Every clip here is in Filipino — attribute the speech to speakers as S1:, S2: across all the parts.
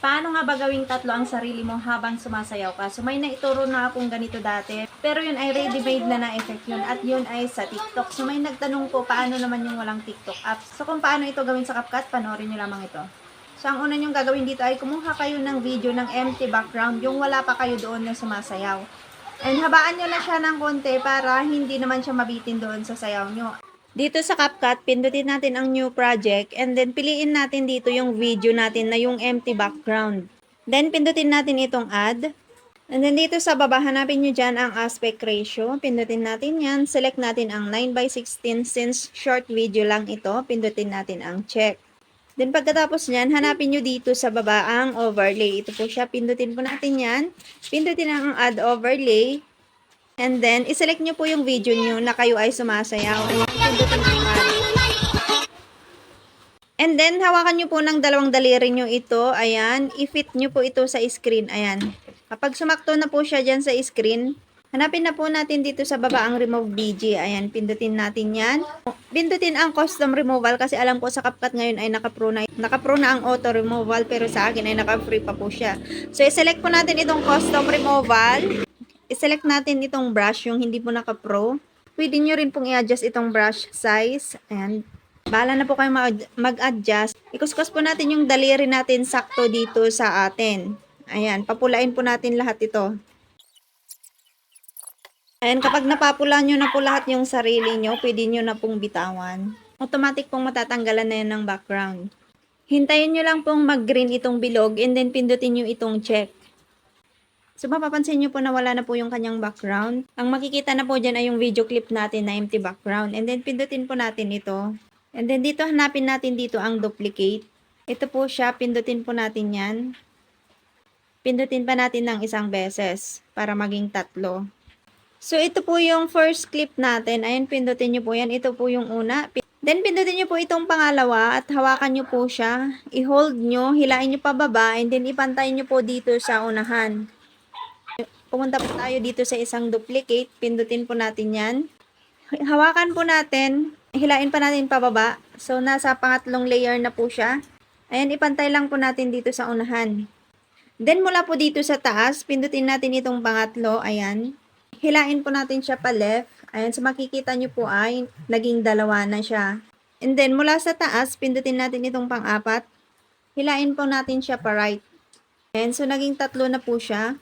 S1: Paano nga ba gawing tatlo ang sarili mo habang sumasayaw ka? So may naituro na akong ganito dati, pero yun ay ready-made na effect yun at yun ay sa TikTok. So may nagtanong po paano naman yung walang TikTok app. So kung paano ito gawin sa CapCut, panoorin nyo lamang ito. So ang una nyong gagawin dito ay kumuha kayo ng video ng empty background, yung wala pa kayo doon na sumasayaw. And habaan nyo na siya ng konti para hindi naman siya mabitin doon sa sayaw nyo. Dito sa CapCut, pindutin natin ang new project and then piliin natin dito yung video natin na yung empty background. Then pindutin natin itong add. And then dito sa baba, hanapin nyo dyan ang aspect ratio. Pindutin natin yan. Select natin ang 9:16 since short video lang ito. Pindutin natin ang check. Then pagkatapos nyan, hanapin nyo dito sa baba ang overlay. Ito po siya. Pindutin po natin yan. Pindutin ang add overlay. And then, iselect nyo po yung video nyo na kayo ay sumasayaw. Pindutin ang add. And then, hawakan nyo po ng dalawang daliri nyo ito. Ayan. I-fit nyo po ito sa screen. Ayan. Kapag sumakto na po siya dyan sa screen, hanapin na po natin dito sa baba ang remove BG. Ayan. Pindutin natin yan. Pindutin ang custom removal kasi alam ko sa CapCut ngayon ay naka-pro na ang auto removal pero sa akin ay naka-free pa po siya. So, i-select po natin itong custom removal. I-select natin itong brush, yung hindi po naka-pro. Pwede nyo rin pong i-adjust itong brush size. And bahala na po kayo mag-adjust. Ikuskus po natin yung daliri natin sakto dito sa atin. Ayan, papulain po natin lahat ito. Ayan, kapag napapula nyo na po lahat yung sarili nyo, pwede nyo na pong bitawan. Automatic pong matatanggalan na yan ng background. Hintayin nyo lang pong mag-green itong bilog and then pindutin nyo itong check. So, mapapansin nyo po na wala na po yung kanyang background. Ang makikita na po dyan ay yung video clip natin na empty background. And then, pindutin po natin ito. And then, dito, hanapin natin dito ang duplicate. Ito po siya. Pindutin po natin yan. Pindutin pa natin ng isang beses para maging tatlo. So, ito po yung first clip natin. Ayan, pindutin nyo po yan. Ito po yung una. Then, pindutin nyo po itong pangalawa at hawakan nyo po siya. I-hold nyo, hilain nyo pababa, and then ipantay nyo po dito sa unahan. Pumunta po tayo dito sa isang duplicate. Pindutin po natin yan. Hawakan po natin. Hilain pa natin pababa. So, nasa pangatlong layer na po siya. Ayan, ipantay lang po natin dito sa unahan. Then, mula po dito sa taas, pindutin natin itong pangatlo. Ayan. Hilain po natin siya pa left. Ayan, so makikita nyo po ay naging dalawa na siya. And then, mula sa taas, pindutin natin itong pang-apat. Hilain po natin siya pa right. Ayan, so naging tatlo na po siya.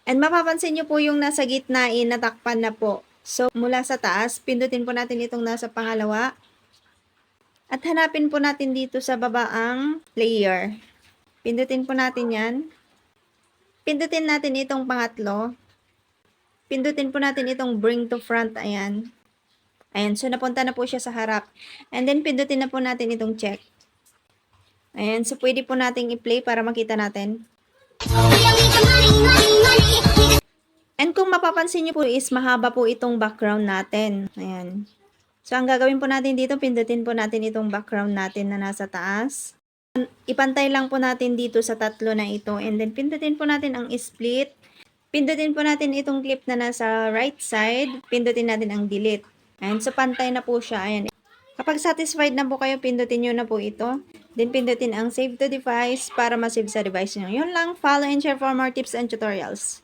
S1: And mapapansin nyo po yung nasa gitna ay natakpan na po. So, mula sa taas, pindutin po natin itong nasa pangalawa. At hanapin po natin dito sa baba ang layer. Pindutin po natin yan. Pindutin natin itong pangatlo. Pindutin po natin itong bring to front. Ayan. Ayan. So, napunta na po siya sa harap. And then, pindutin na po natin itong check. Ayan. So, pwede po nating i-play para makita natin. And kung mapapansin nyo po is mahaba po itong background natin. Ayan. So, ang gagawin po natin dito, pindutin po natin itong background natin na nasa taas. Ipantay lang po natin dito sa tatlo na ito. And then, pindutin po natin ang split. Pindutin po natin itong clip na nasa right side. Pindutin natin ang delete. Ayan. So, pantay na po siya. Ayan. Kapag satisfied na po kayo, pindutin nyo na po ito. Then, pindutin ang save to device para ma-save sa device nyo. Yun lang. Follow and share for more tips and tutorials.